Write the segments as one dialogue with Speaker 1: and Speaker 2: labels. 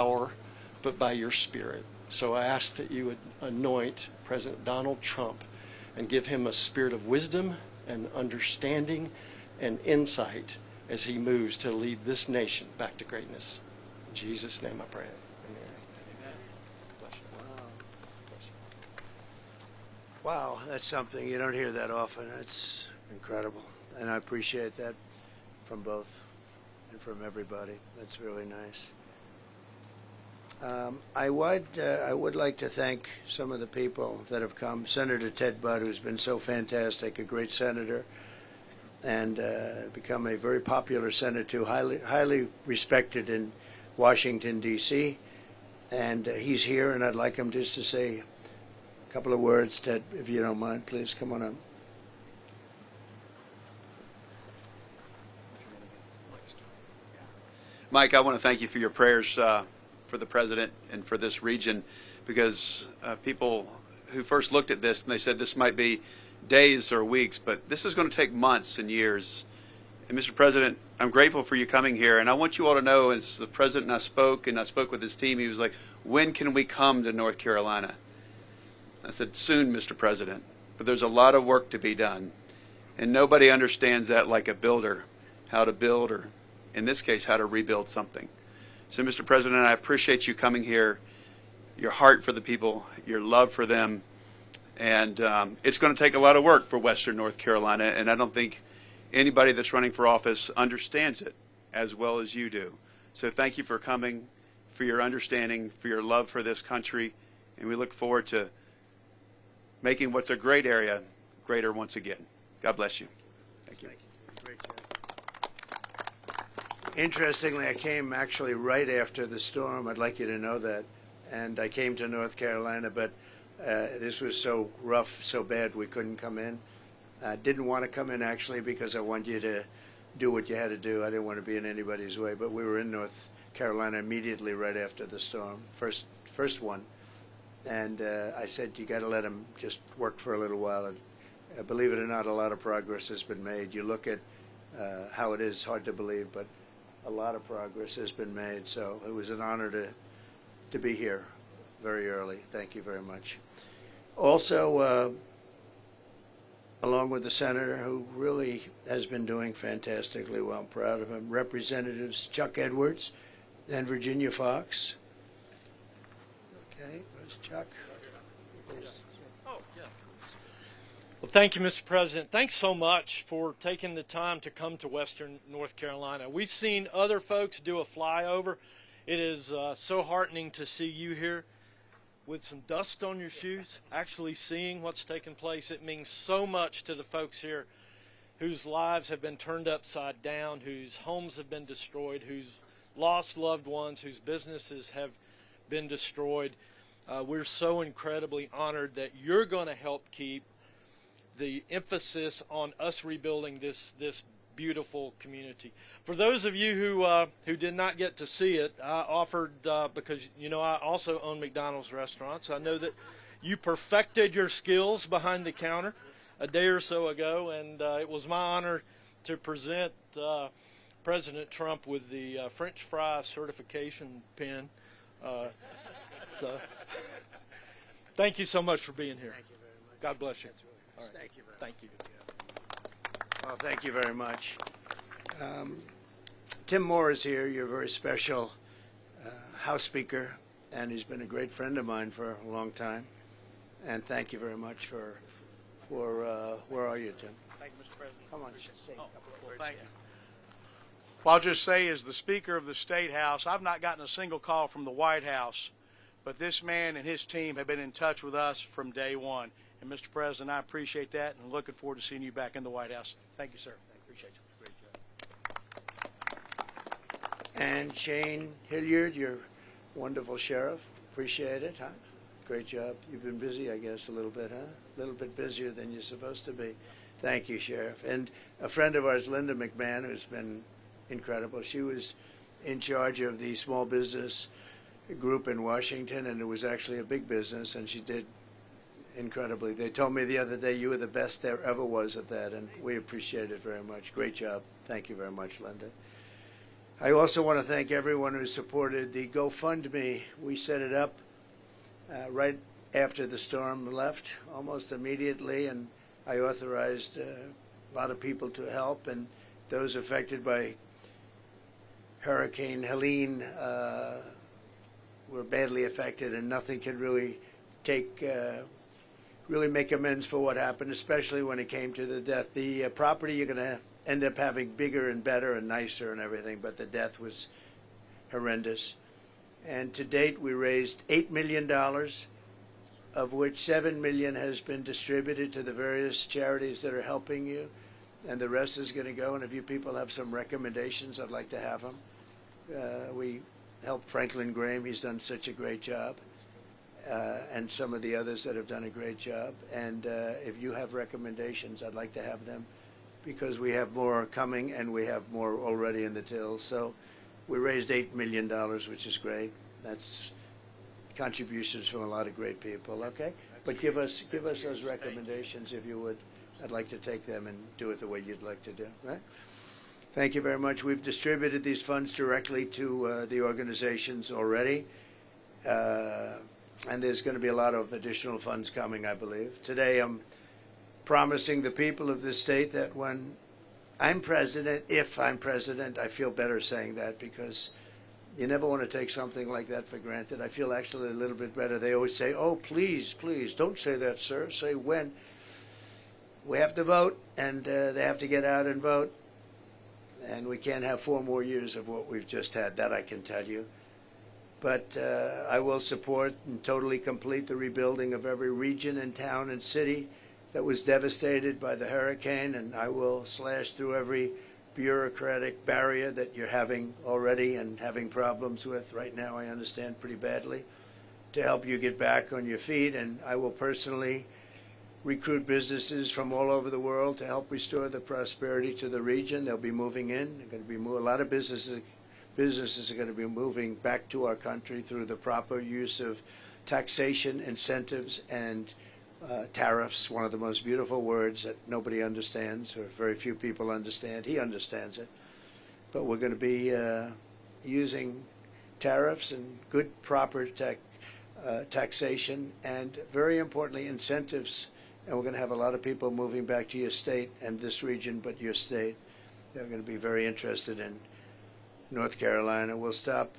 Speaker 1: power, but by your Spirit. So I ask that you would anoint President Donald Trump and give him a spirit of wisdom and understanding and insight as he moves to lead this nation back to greatness. In Jesus' name I pray. Amen.
Speaker 2: Wow, that's something you don't hear that often. That's incredible, and I appreciate that from both and from everybody. That's really nice. I would like to thank some of the people that have come. Senator Ted Budd, who's been so fantastic, a great senator, and become a very popular senator, highly respected in Washington, D.C. And he's here, and I'd like him just to say a couple of words. Ted, if you don't mind, please come on up.
Speaker 3: Mike, I want to thank you for your prayers for the president and for this region, because people who first looked at this and they said this might be days or weeks, but this is going to take months and years. And Mr. President, I'm grateful for you coming here, and I want you all to know, as the president and I spoke with his team, he was like, when can we come to North Carolina? I said, soon, Mr. President, but there's a lot of work to be done, and nobody understands that like a builder, how to build, or in this case, how to rebuild something. So, Mr. President, I appreciate you coming here, your heart for the people, your love for them, and it's going to take a lot of work for Western North Carolina, and I don't think anybody that's running for office understands it as well as you do. So thank you for coming, for your understanding, for your love for this country, and we look forward to making what's a great area greater once again. God bless you. Thank you.
Speaker 2: Thank you. Great job. Interestingly, I came actually right after the storm. I'd like you to know that. And I came to North Carolina, but this was so rough, so bad, we couldn't come in. I didn't want to come in, actually, because I wanted you to do what you had to do. I didn't want to be in anybody's way. But we were in North Carolina immediately right after the storm, first one. And I said, you got to let them just work for a little while. And believe it or not, a lot of progress has been made. You look at how it is, hard to believe, but a lot of progress has been made. So it was an honor to be here very early. Thank you very much. Also, along with the senator, who really has been doing fantastically well, I'm proud of him, Representatives Chuck Edwards and Virginia Fox. Okay, where's Chuck?
Speaker 1: Well, thank you, Mr. President. Thanks so much for taking the time to come to Western North Carolina. We've seen other folks do a flyover. It is so heartening to see you here with some dust on your shoes, actually seeing what's taking place. It means so much to the folks here whose lives have been turned upside down, whose homes have been destroyed, whose lost loved ones, whose businesses have been destroyed. We're so incredibly honored that you're going to help keep the emphasis on us rebuilding this beautiful community. For those of you who did not get to see it, I offered, because I also own McDonald's restaurants. I know that you perfected your skills behind the counter a day or so ago, and it was my honor to present President Trump with the French fry certification pin. So, thank you so much for being here.
Speaker 2: Thank you very much.
Speaker 1: God bless you.
Speaker 2: All right. Thank you very much.
Speaker 1: Thank you.
Speaker 2: Well, thank you very much. Tim Moore is here, your very special House Speaker, and he's been a great friend of mine for a long time. And thank you very much for where are you, Tim?
Speaker 4: Thank you, Mr. President.
Speaker 2: Come on, say a couple of words.
Speaker 4: Thank you. Well, I'll just say, as the Speaker of the State House, I've not gotten a single call from the White House, but this man and his team have been in touch with us from day one. And, Mr. President, I appreciate that, and looking forward to seeing you back in the White House. Thank you, sir. I appreciate you.
Speaker 2: Great job. And Shane Hilliard, your wonderful sheriff. Appreciate it, huh? Great job. You've been busy, I guess, a little bit, huh? A little bit busier than you're supposed to be. Thank you, Sheriff. And a friend of ours, Linda McMahon, who's been incredible. She was in charge of the small business group in Washington, and it was actually a big business, and she did incredibly. They told me the other day you were the best there ever was at that, and we appreciate it very much. Great job. Thank you very much, Linda. I also want to thank everyone who supported the GoFundMe. We set it up right after the storm left, almost immediately, and I authorized a lot of people to help, and those affected by Hurricane Helene were badly affected, and nothing can really really make amends for what happened, especially when it came to the death. The property you're going to end up having bigger and better and nicer and everything, but the death was horrendous. And to date, we raised $8 million, of which $7 million has been distributed to the various charities that are helping you, and the rest is going to go. And if you people have some recommendations, I'd like to have them. We helped Franklin Graham. He's done such a great job, and some of the others that have done a great job. And if you have recommendations, I'd like to have them, because we have more coming and we have more already in the till. So we raised $8 million, which is great. That's contributions from a lot of great people. Okay, but give us those recommendations if you would. I'd like to take them and do it the way you'd like to do. Right? Thank you very much. We've distributed these funds directly to the organizations already, and there's going to be a lot of additional funds coming, I believe. Today, I'm promising the people of this state that when I'm president, if I'm president, I feel better saying that, because you never want to take something like that for granted. I feel actually a little bit better. They always say, oh, please, please, don't say that, sir. Say when. We have to vote, and they have to get out and vote. And we can't have 4 more years of what we've just had. That I can tell you. But I will support and totally complete the rebuilding of every region and town and city that was devastated by the hurricane, and I will slash through every bureaucratic barrier that you're having already and having problems with right now, I understand pretty badly, to help you get back on your feet. And I will personally recruit businesses from all over the world to help restore the prosperity to the region. They'll be moving in. They're going to be a lot of businesses are going to be moving back to our country through the proper use of taxation, incentives, and tariffs, one of the most beautiful words that nobody understands, or very few people understand. He understands it. But we're going to be using tariffs and good, proper taxation, and very importantly, incentives. And we're going to have a lot of people moving back to your state and this region, but your state. They're going to be very interested in North Carolina. We'll stop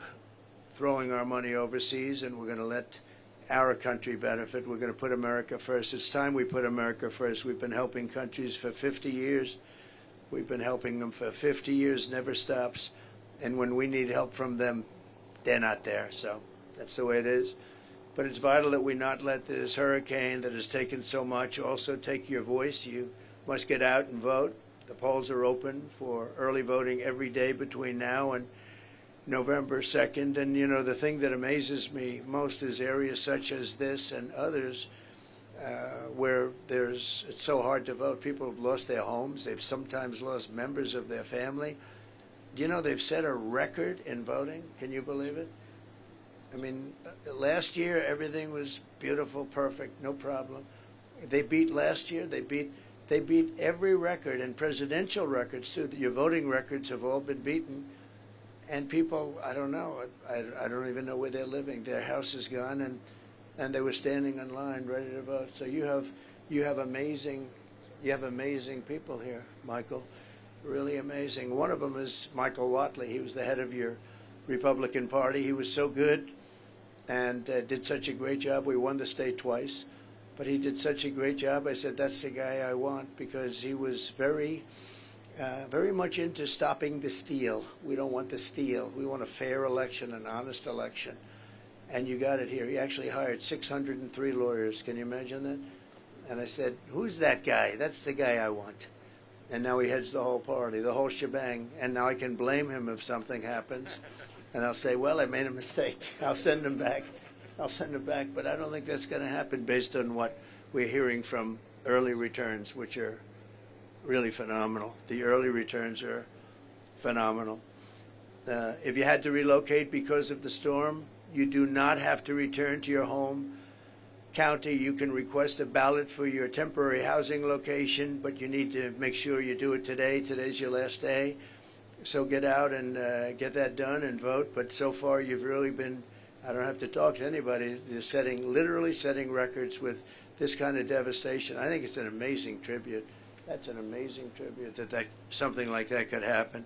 Speaker 2: throwing our money overseas, and we're going to let our country benefit. We're going to put America first. It's time we put America first. We've been helping countries for 50 years. We've been helping them for 50 years, never stops. And when we need help from them, they're not there. So that's the way it is. But it's vital that we not let this hurricane that has taken so much also take your voice. You must get out and vote. The polls are open for early voting every day between now and November 2nd. And, you know, the thing that amazes me most is areas such as this and others where it's so hard to vote. People have lost their homes. They've sometimes lost members of their family. Do you know they've set a record in voting? Can you believe it? I mean, last year everything was beautiful, perfect, no problem. They beat last year. They beat every record, and presidential records too. Your voting records have all been beaten. And people, I don't know, I don't even know where they're living. Their house is gone, and they were standing in line ready to vote. So you have amazing people here, Michael, really amazing. One of them is Michael Watley. He was the head of your Republican Party. He was so good and did such a great job. We won the state twice, but he did such a great job. I said, that's the guy I want, because he was very much into stopping the steal. We don't want the steal. We want a fair election, an honest election. And you got it here. He actually hired 603 lawyers. Can you imagine that? And I said, who's that guy? That's the guy I want. And now he heads the whole party, the whole shebang. And now I can blame him if something happens. And I'll say, well, I made a mistake. I'll send him back. But I don't think that's going to happen based on what we're hearing from early returns, which are really phenomenal. The early returns are phenomenal. If you had to relocate because of the storm, you do not have to return to your home county. You can request a ballot for your temporary housing location, but you need to make sure you do it today. Today's your last day. So get out and get that done and vote. But so far, you've really been, I don't have to talk to anybody, you're literally setting records with this kind of devastation. I think it's an amazing tribute. That's an amazing tribute that something like that could happen.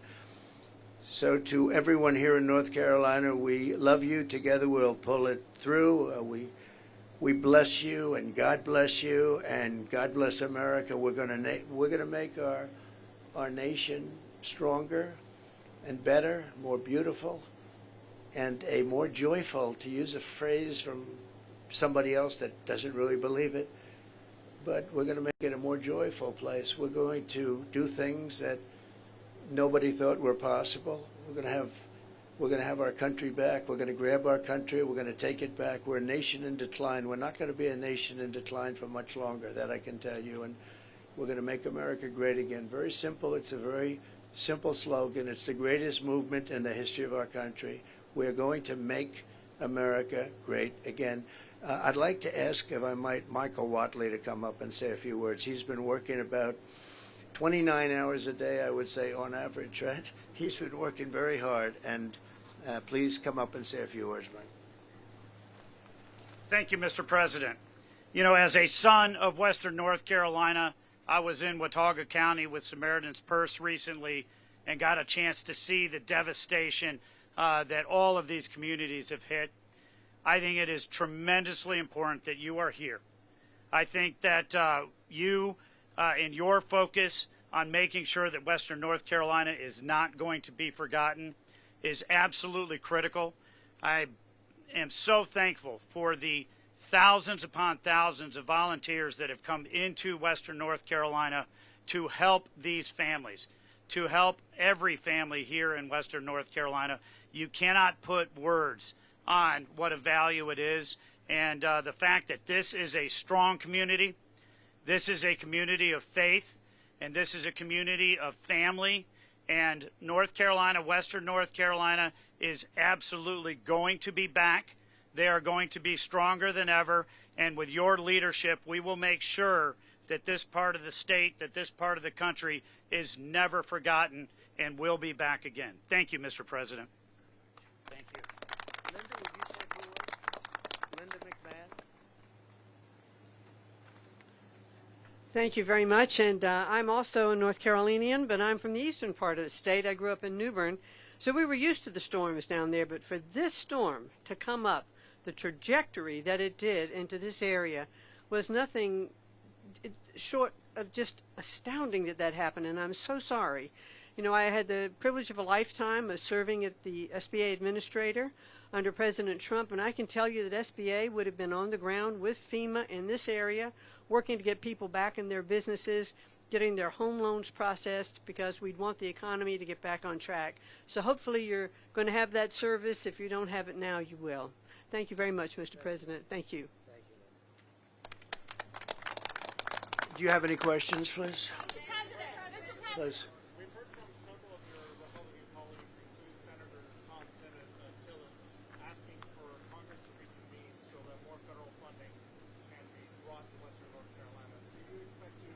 Speaker 2: So to everyone here in North Carolina, we love you. Together we'll pull it through. We bless you, and God bless you, and God bless America. We're gonna make our nation stronger and better, more beautiful, and a more joyful, to use a phrase from somebody else that doesn't really believe it, but we're going to make it a more joyful place. We're going to do things that nobody thought were possible. We're going to have our country back. We're going to grab our country. We're going to take it back. We're a nation in decline. We're not going to be a nation in decline for much longer, that I can tell you. And we're going to make America great again. Very simple. It's a very simple slogan. It's the greatest movement in the history of our country. We're going to make America great again. I'd like to ask, if I might, Michael Watley to come up and say a few words. He's been working about 29 hours a day, I would say, on average, right? He's been working very hard. And please come up and say a few words, Mike.
Speaker 5: Thank you, Mr. President. You know, as a son of Western North Carolina, I was in Watauga County with Samaritan's Purse recently and got a chance to see the devastation that all of these communities have hit. I think it is tremendously important that you are here. I think that you and your focus on making sure that Western North Carolina is not going to be forgotten is absolutely critical. I am so thankful for the thousands upon thousands of volunteers that have come into Western North Carolina to help these families, to help every family here in Western North Carolina. You cannot put words on what a value it is, and the fact that this is a strong community, this is a community of faith, and this is a community of family, and North Carolina, Western North Carolina is absolutely going to be back. They are going to be stronger than ever, and with your leadership, we will make sure that this part of the state, that this part of the country is never forgotten and will be back again. Thank you, Mr. President. Thank you.
Speaker 2: Linda, would you say a few words? Linda McMahon.
Speaker 6: Thank you very much, and I'm also a North Carolinian, but I'm from the eastern part of the state. I grew up in New Bern, so we were used to the storms down there, but for this storm to come up, the trajectory that it did into this area was nothing short of just astounding that happened, and I'm so sorry. You know, I had the privilege of a lifetime of serving as the SBA administrator under President Trump, and I can tell you that SBA would have been on the ground with FEMA in this area, working to get people back in their businesses, getting their home loans processed, because we'd want the economy to get back on track. So hopefully you're going to have that service. If you don't have it now, you will. Thank you very much, Mr. President. Thank you.
Speaker 2: Thank you. Do you have any questions, please? Please.
Speaker 7: We've heard from several of your Republican colleagues, including Senator Tom Tillis, asking for Congress to reconvene so that more federal funding can be brought to Western North Carolina. Do you expect to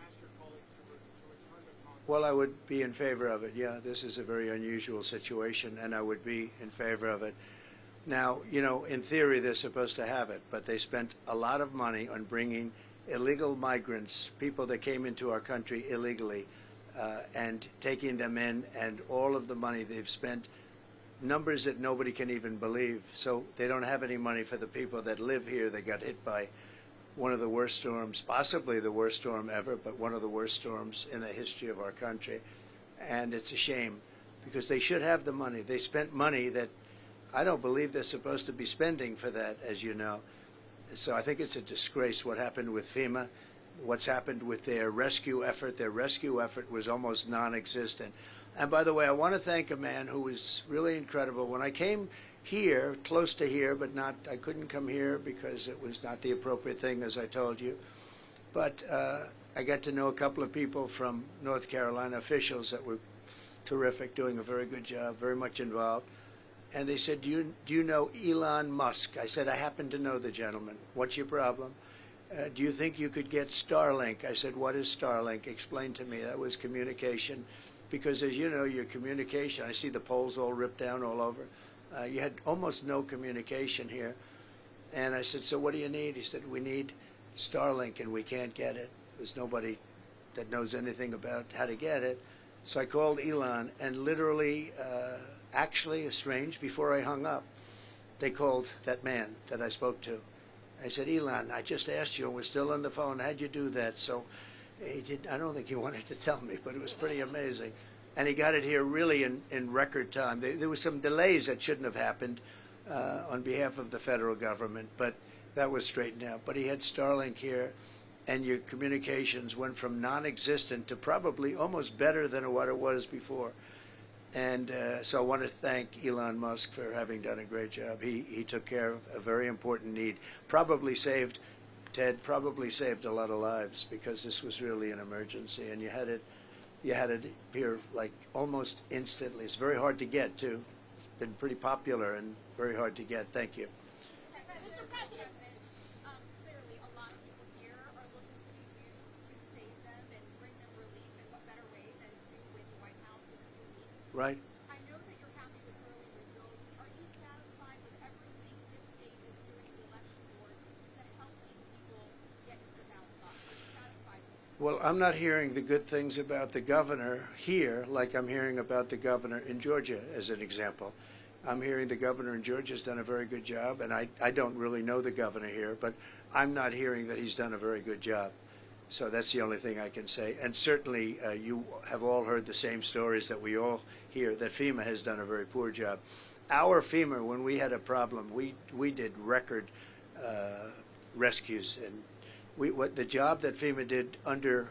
Speaker 7: ask your colleagues to return to Congress?
Speaker 2: Well, I would be in favor of it. Yeah, this is a very unusual situation, and I would be in favor of it. Now, you know, in theory, they're supposed to have it, but they spent a lot of money on bringing illegal migrants, people that came into our country illegally, and taking them in, and all of the money they've spent, numbers that nobody can even believe. So they don't have any money for the people that live here that got hit by one of the worst storms, possibly the worst storm ever, but one of the worst storms in the history of our country. And it's a shame, because they should have the money. They spent money that I don't believe they're supposed to be spending for that, as you know. So I think it's a disgrace what happened with FEMA, what's happened with their rescue effort. Their rescue effort was almost non-existent. And by the way, I want to thank a man who was really incredible. When I came here, close to here, but not, I couldn't come here because it was not the appropriate thing, as I told you. But I got to know a couple of people from North Carolina, officials that were terrific, doing a very good job, very much involved. And they said, do you know Elon Musk? I said, I happen to know the gentleman. What's your problem? Do you think you could get Starlink? I said, what is Starlink? Explain to me. That was communication because as you know, your communication, I see the poles all ripped down all over. You had almost no communication here. And I said, so what do you need? He said, we need Starlink and we can't get it. There's nobody that knows anything about how to get it. So I called Elon, and literally, actually, strange, before I hung up, they called that man that I spoke to. I said, Elon, I just asked you, and we're still on the phone. How'd you do that? So he did. I don't think he wanted to tell me, but it was pretty amazing. And he got it here really in record time. There were some delays that shouldn't have happened on behalf of the federal government, but that was straightened out. But he had Starlink here, and your communications went from non-existent to probably almost better than what it was before. And so I want to thank Elon Musk for having done a great job. He took care of a very important need. Probably saved, Ted, probably saved a lot of lives, because this was really an emergency, and you had it here like almost instantly. It's very hard to get, too. It's been pretty popular and very hard to get. Thank you.
Speaker 8: Mr. President, clearly a lot of people here are looking to you to save them and bring them relief, and what better way than to win the White House in 2 weeks?
Speaker 2: Right.
Speaker 8: I know that you're happy with early results. Are you satisfied with everything this state is doing, the election boards, to help these people get to the ballot box? Are you satisfied with it?
Speaker 2: Well, I'm not hearing the good things about the governor here like I'm hearing about the governor in Georgia, as an example. I'm hearing the governor in Georgia has done a very good job, and I don't really know the governor here, but I'm not hearing that he's done a very good job. So that's the only thing I can say. And certainly you have all heard the same stories that we all hear, that FEMA has done a very poor job. Our FEMA, when we had a problem, we did record rescues. And the job that FEMA did under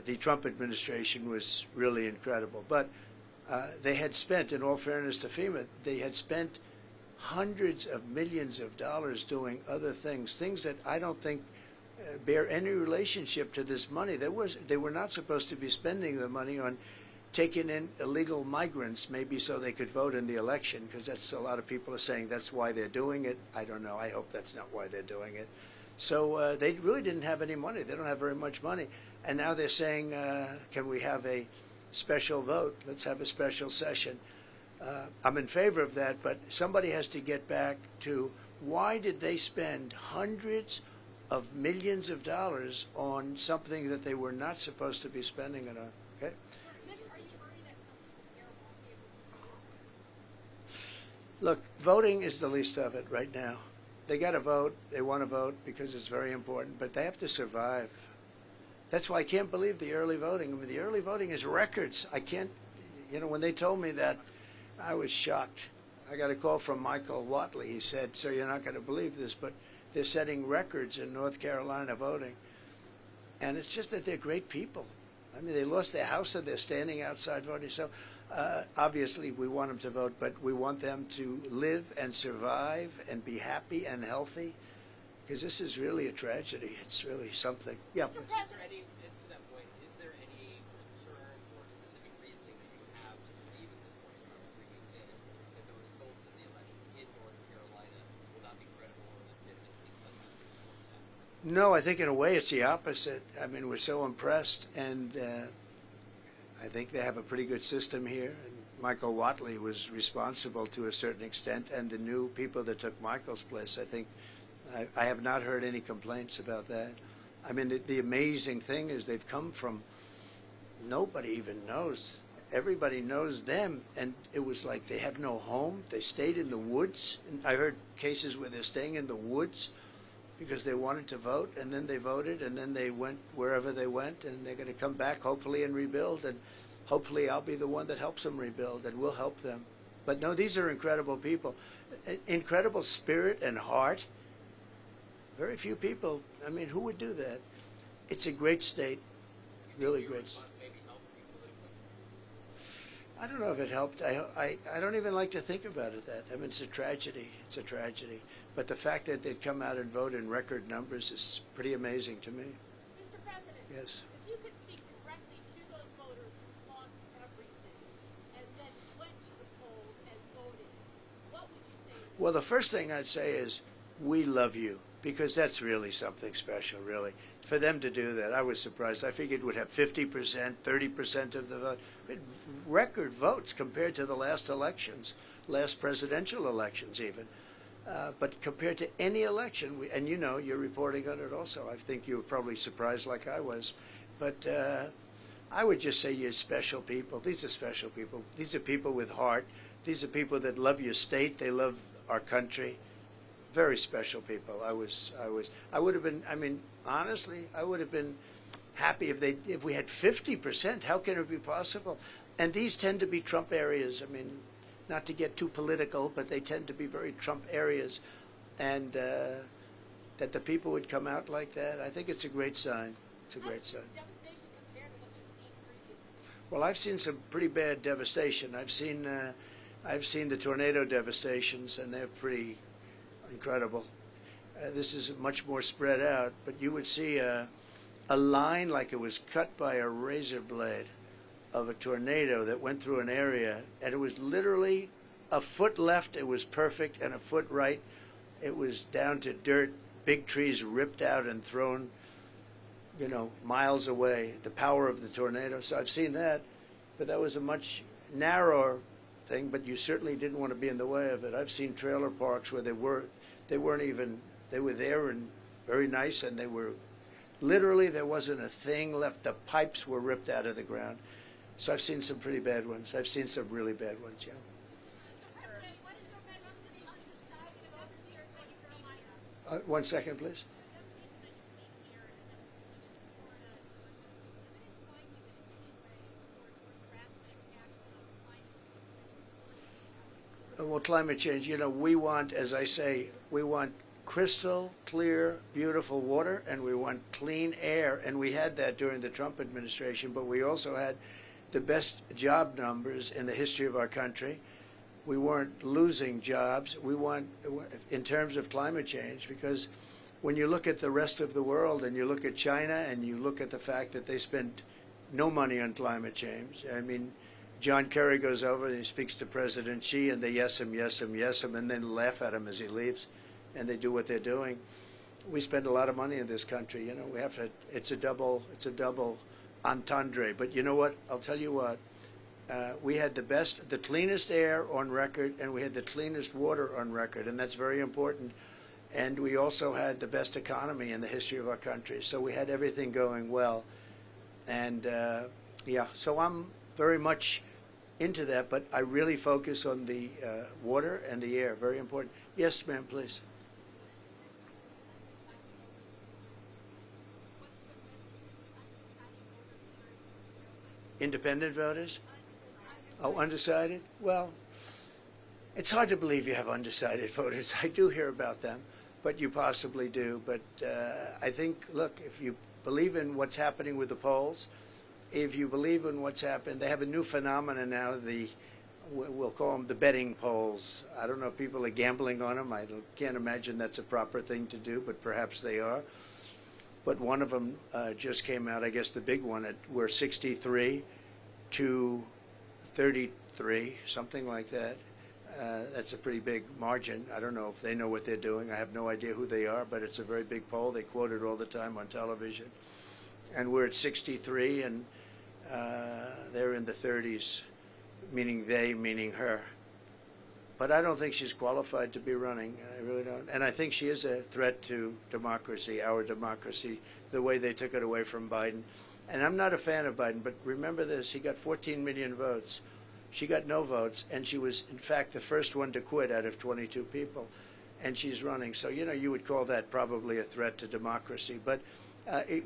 Speaker 2: the Trump administration was really incredible. But they had spent, in all fairness to FEMA, they had spent hundreds of millions of dollars doing other things that I don't think bear any relationship to this money. They were not supposed to be spending the money on taking in illegal migrants, maybe so they could vote in the election, because that's a lot of people are saying that's why they're doing it. I don't know. I hope that's not why they're doing it. So they really didn't have any money. They don't have very much money. And now they're saying, can we have a special vote? Let's have a special session. I'm in favor of that, but somebody has to get back to why did they spend hundreds of millions of dollars on something that they were not supposed to be spending it on? Okay.
Speaker 8: Are you worried that some people here won't be able to vote?
Speaker 2: Look, voting is the least of it right now. They got to vote. They want to vote because it's very important, but they have to survive. That's why I can't believe the early voting. I mean, the early voting is records. I can't, when they told me that, I was shocked. I got a call from Michael Watley. He said, sir, you're not going to believe this, but they're setting records in North Carolina voting. And it's just that they're great people. I mean, they lost their house and they're standing outside voting. So obviously we want them to vote, but we want them to live and survive and be happy and healthy, because this is really a tragedy. It's really something. Yeah.
Speaker 8: Mr. President,
Speaker 9: to that point, is there any concern or specific reasoning that you have to believe at this point, from everything you said, that the results of the election in North Carolina will not be credible or legitimate because of this storm attack?
Speaker 2: No, I think in a way it's the opposite. I mean, we're so impressed, and I think they have a pretty good system here. And Michael Watley was responsible to a certain extent, and the new people that took Michael's place, I think, I have not heard any complaints about that. I mean, the amazing thing is they've come from nobody even knows. Everybody knows them, and it was like they have no home. They stayed in the woods. And I heard cases where they're staying in the woods because they wanted to vote, and then they voted, and then they went wherever they went, and they're going to come back hopefully and rebuild, and hopefully I'll be the one that helps them rebuild, and we'll help them. But no, these are incredible people, incredible spirit and heart. Very few people, I mean, who would do that? It's a great state, really great state. I don't know if it helped. I don't even like to think about it that. I mean, it's a tragedy. It's a tragedy. But the fact that they'd come out and vote in record numbers is pretty amazing to me.
Speaker 8: Mr. President,
Speaker 2: Yes.
Speaker 8: if you could speak directly to those voters who lost everything and then went to the polls and voted, what would you say?
Speaker 2: Well, the first thing I'd say is, we love you. because that's really something special, really. For them to do that, I was surprised. I figured it would have 50%, 30% of the vote. Record votes compared to the last elections, last presidential elections even. But compared to any election, and you know, you're reporting on it also. I think you were probably surprised like I was. But I would just say you're special people. These are special people. These are people with heart. These are people that love your state. They love our country. Very special people. I would have been, I mean, honestly, I would have been happy if we had 50%. How can it be possible? And these tend to be Trump areas. I mean, not to get too political, but they tend to be very Trump areas. And that the people would come out like that, I think it's a great sign. It's a great sign. Well, I've seen some pretty bad devastation. I've seen the tornado devastations, and they're pretty incredible. This is much more spread out, but you would see a line like it was cut by a razor blade of a tornado that went through an area, and it was literally a foot left, it was perfect, and a foot right, it was down to dirt, big trees ripped out and thrown, you know, miles away, the power of the tornado. So I've seen that, but that was a much narrower thing, but you certainly didn't want to be in the way of it. I've seen trailer parks where they were there and very nice, and they were literally, there wasn't a thing left. The pipes were ripped out of the ground. So I've seen some pretty bad ones. I've seen some really bad ones, yeah. One second, please. Well, climate change, you know, we want, as I say, we want crystal clear, beautiful water, and we want clean air. And we had that during the Trump administration, but we also had the best job numbers in the history of our country. We weren't losing jobs. We want, in terms of climate change, because when you look at the rest of the world and you look at China and you look at the fact that they spent no money on climate change, I mean, John Kerry goes over and he speaks to President Xi, and they yes him, and then laugh at him as he leaves, and they do what they're doing. We spend a lot of money in this country. You know, we have to. It's a double entendre. But you know what? I'll tell you what. We had the cleanest air on record, and we had the cleanest water on record, and that's very important. And we also had the best economy in the history of our country. So we had everything going well. And yeah, so I'm very much into that, but I really focus on the water and the air. Very important. Yes, ma'am, please. Independent voters? Oh, undecided? Well, it's hard to believe you have undecided voters. I do hear about them, but you possibly do. But I think, look, if you believe in what's happening with the polls, if you believe in what's happened, they have a new phenomenon now, we'll call them the betting polls. I don't know if people are gambling on them. I can't imagine that's a proper thing to do, but perhaps they are. But one of them just came out, I guess the big one, we're 63 to 33, something like that. That's a pretty big margin. I don't know if they know what they're doing. I have no idea who they are, but it's a very big poll. They quote it all the time on television. And we're at 63, and they're in the 30s, meaning they, meaning her. But I don't think she's qualified to be running. I really don't. And I think she is a threat to democracy, our democracy, the way they took it away from Biden. And I'm not a fan of Biden, but remember this, he got 14 million votes. She got no votes, and she was, in fact, the first one to quit out of 22 people. And she's running. So, you know, you would call that probably a threat to democracy. But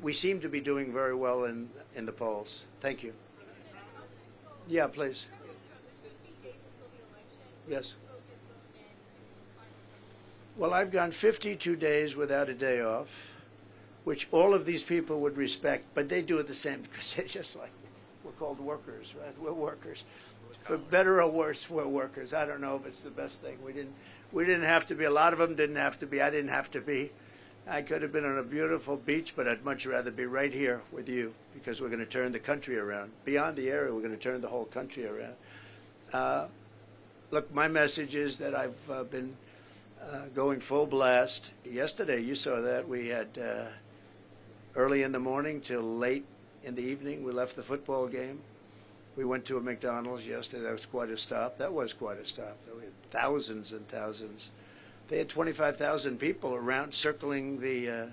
Speaker 2: we seem to be doing very well in the polls. Thank you. Yeah, please. Yes. Well, I've gone 52 days without a day off, which all of these people would respect, but they do it the same because they're just like, we're called workers, right? We're workers. For better or worse, we're workers. I don't know if it's the best thing. We didn't have to be. A lot of them didn't have to be. I didn't have to be. I could have been on a beautiful beach, but I'd much rather be right here with you because we're going to turn the country around. Beyond the area, we're going to turn the whole country around. Look, my message is that I've been going full blast. Yesterday, you saw that. We had early in the morning till late in the evening. We left the football game. We went to a McDonald's yesterday. That was quite a stop. That was quite a stop. We had thousands and thousands. They had 25,000 people around circling the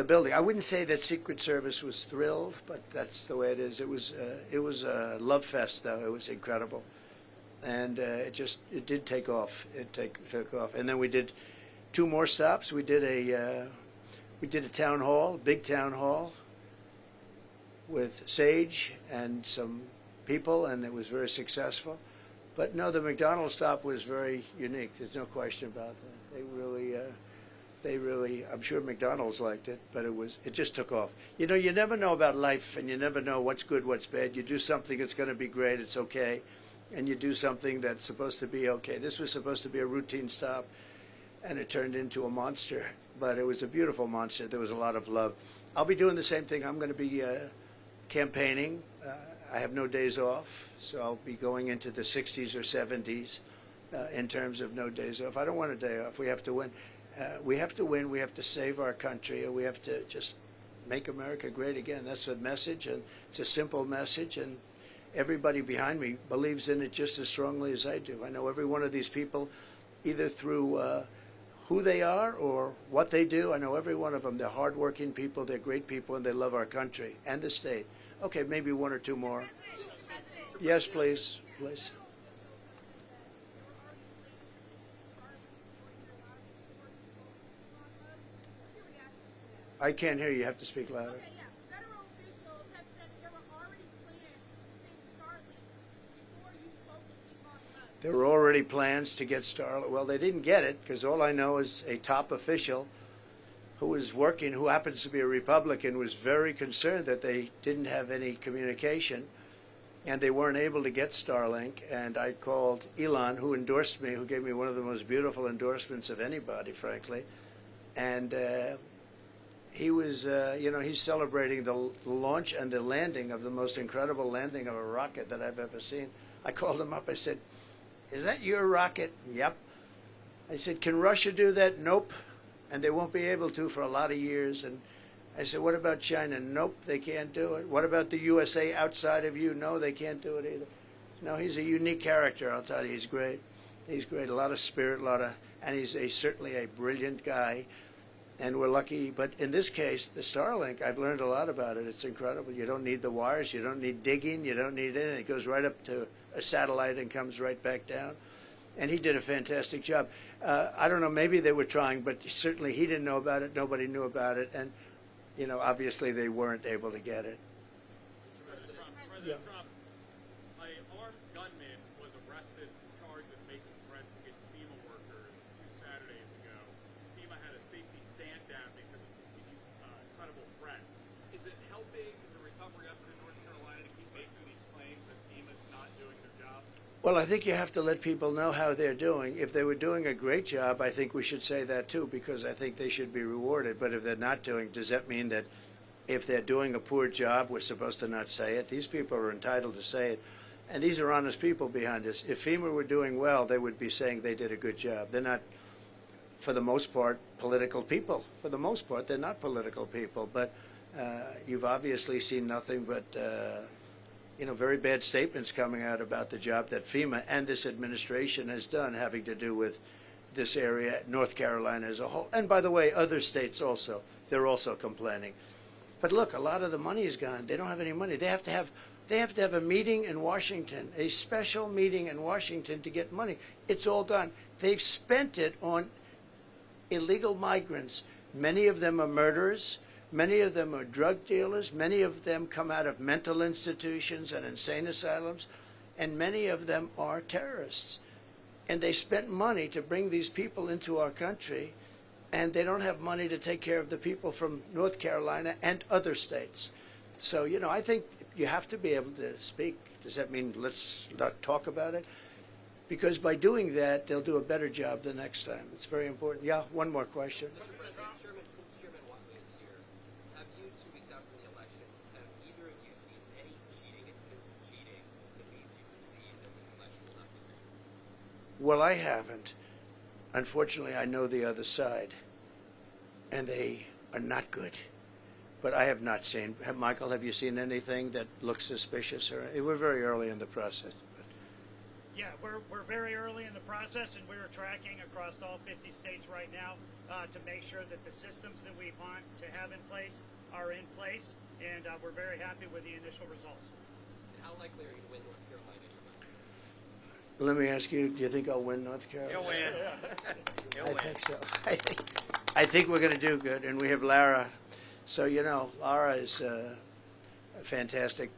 Speaker 2: building. I wouldn't say that Secret Service was thrilled, but that's the way it is. It was a love fest, though. It was incredible, and it did take off. It took off, and then we did 2 more stops. We did a town hall, big town hall, with Sage and some people, and it was very successful. But no, the McDonald's stop was very unique. There's no question about that. They really, I'm sure McDonald's liked it, but it just took off. You know, you never know about life, and you never know what's good, what's bad. You do something, it's going to be great, it's okay, and you do something that's supposed to be okay. This was supposed to be a routine stop, and it turned into a monster, but it was a beautiful monster. There was a lot of love. I'll be doing the same thing. I'm going to be campaigning. I have no days off, so I'll be going into the 60s or 70s in terms of no days off. I don't want a day off. We have to win. We have to win. We have to save our country, and we have to just make America great again. That's the message, and it's a simple message, and everybody behind me believes in it just as strongly as I do. I know every one of these people, either through who they are or what they do. I know every one of them. They're hardworking people, they're great people, and they love our country and the state. Okay, maybe 1 or 2 more. Yes, please. Please. I can't hear you. You have to speak louder.
Speaker 8: Okay, yeah. Federal officials have said that there were already plans to send Starlink before you spoke to Elon Musk.
Speaker 2: There were already plans to get Starlink. Well, they didn't get it because all I know is a top official who was working, who happens to be a Republican, was very concerned that they didn't have any communication and they weren't able to get Starlink. And I called Elon, who endorsed me, who gave me one of the most beautiful endorsements of anybody, frankly. And he was, he's celebrating the launch and the landing of the most incredible landing of a rocket that I've ever seen. I called him up. I said, "Is that your rocket?" "Yep." I said, "Can Russia do that?" "Nope. And they won't be able to for a lot of years." And I said, "What about China?" "Nope, they can't do it." "What about the USA outside of you?" "No, they can't do it either." No, he's a unique character, I'll tell you. He's great. He's great. A lot of spirit, and he's certainly a brilliant guy. And we're lucky. But in this case, the Starlink, I've learned a lot about it. It's incredible. You don't need the wires. You don't need digging. You don't need anything. It goes right up to a satellite and comes right back down. And he did a fantastic job. I don't know, maybe they were trying, but certainly he didn't know about it. Nobody knew about it. And, obviously they weren't able to get it.
Speaker 7: President Trump, an armed gunman was arrested and charged with making threats against FEMA workers 2 Saturdays ago. FEMA had a safety stand down because of continued credible threats. Is it helping the recovery effort in North Carolina to keep making these claims that FEMA's not doing their job?
Speaker 2: Well, I think you have to let people know how they're doing. If they were doing a great job, I think we should say that too, because I think they should be rewarded. But if they're not doing, does that mean that if they're doing a poor job, we're supposed to not say it? These people are entitled to say it. And these are honest people behind us. If FEMA were doing well, they would be saying they did a good job. They're not, for the most part, political people. For the most part, they're not political people. But you've obviously seen nothing but very bad statements coming out about the job that FEMA and this administration has done, having to do with this area, North Carolina as a whole. And by the way, other states also, they're also complaining. But look, a lot of the money is gone. They don't have any money. They have to have a meeting in Washington, a special meeting in Washington to get money. It's all gone. They've spent it on illegal migrants. Many of them are murderers. Many of them are drug dealers. Many of them come out of mental institutions and insane asylums. And many of them are terrorists. And they spent money to bring these people into our country, and they don't have money to take care of the people from North Carolina and other states. So, I think you have to be able to speak. Does that mean let's not talk about it? Because by doing that, they'll do a better job the next time. It's very important. Yeah, one more question.
Speaker 9: Mr. President, since Chairman Watley is here, have you, 2 weeks out from the election, have either of you seen any incidents of cheating that leads you to believe that this election will not be rigged?
Speaker 2: Well, I haven't. unfortunately, I know the other side, and they are not good. But I have not seen. Michael, have you seen anything that looks suspicious? Or we're very early in the process.
Speaker 5: Yeah, we're very early in the process, and we're tracking across all 50 states right now to make sure that the systems that we want to have in place are in place, and we're very happy with the initial results.
Speaker 9: How likely are you to win North Carolina?
Speaker 2: Let me ask you: do you think I'll win North Carolina?
Speaker 1: He'll win. He'll
Speaker 2: I
Speaker 1: win.
Speaker 2: think so. I think we're going to do good, and we have Lara. So Lara is a fantastic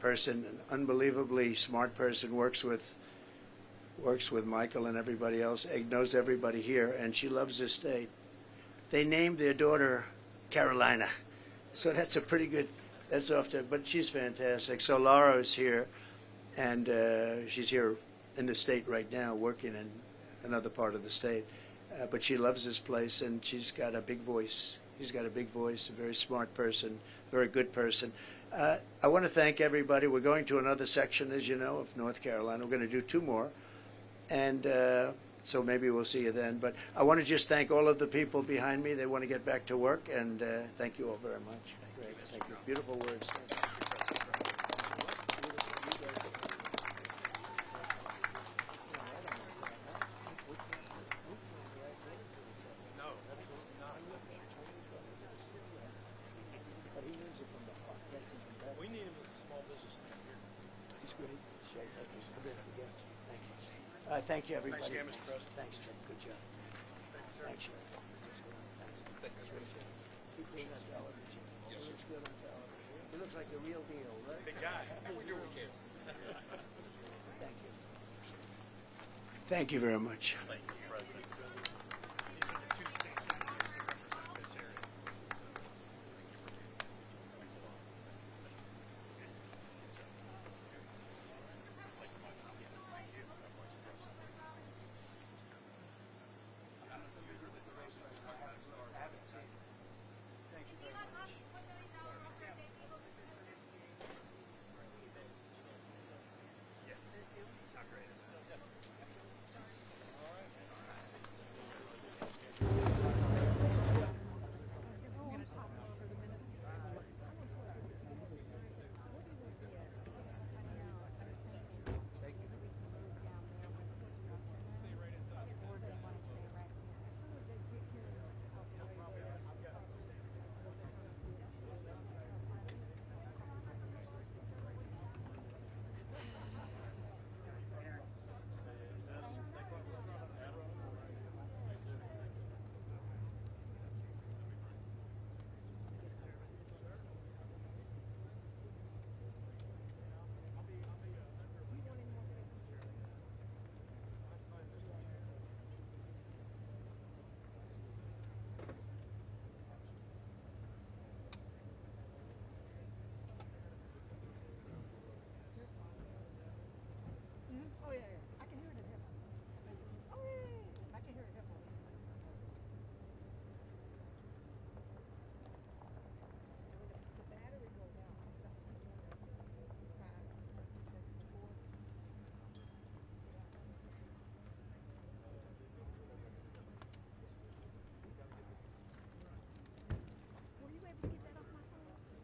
Speaker 2: person, an unbelievably smart person. Works with Michael and everybody else. Knows everybody here, and she loves this state. They named their daughter Carolina, so that's a pretty good. That's off to. But she's fantastic. So Lara is here, and she's here in the state right now, working in another part of the state. But she loves this place, and she's got a big voice. She's got a big voice, a very smart person, very good person. I want to thank everybody. We're going to another section, as you know, of North Carolina. We're going to do 2 more, and so maybe we'll see you then. But I want to just thank all of the people behind me. They want to get back to work, and thank you all very much. Great. Thank you. Beautiful words. Thank you.
Speaker 1: We need him as a small business man here.
Speaker 2: He's great. Shay, thank you. Thank you. Thank you, everybody.
Speaker 4: Thanks again, Mr. President.
Speaker 2: Thanks, Jim. Good job.
Speaker 4: Thanks, sir.
Speaker 2: Thanks, Shay. Keep being on television. Yes, sir. He looks good on television. He looks like the real deal, right?
Speaker 4: Big guy.
Speaker 2: We do what we can. Thank you. Thank you very much.
Speaker 5: These are the 2 state senators that represent this area.
Speaker 10: Oh, yeah, yeah. I can hear it in headphones. Oh, yeah, yeah, yeah. I can hear it in headphones. And when the battery goes out, it stops recording. 5, 6, 7, 4. Were you able to get that off my phone already?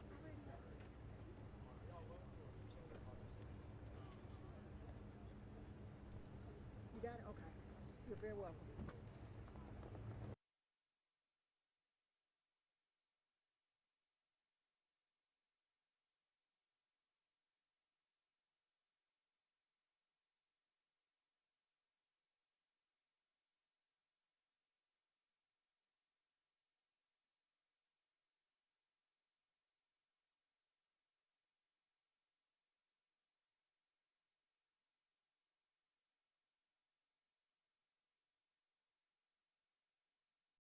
Speaker 10: You got it? Okay. You're very welcome.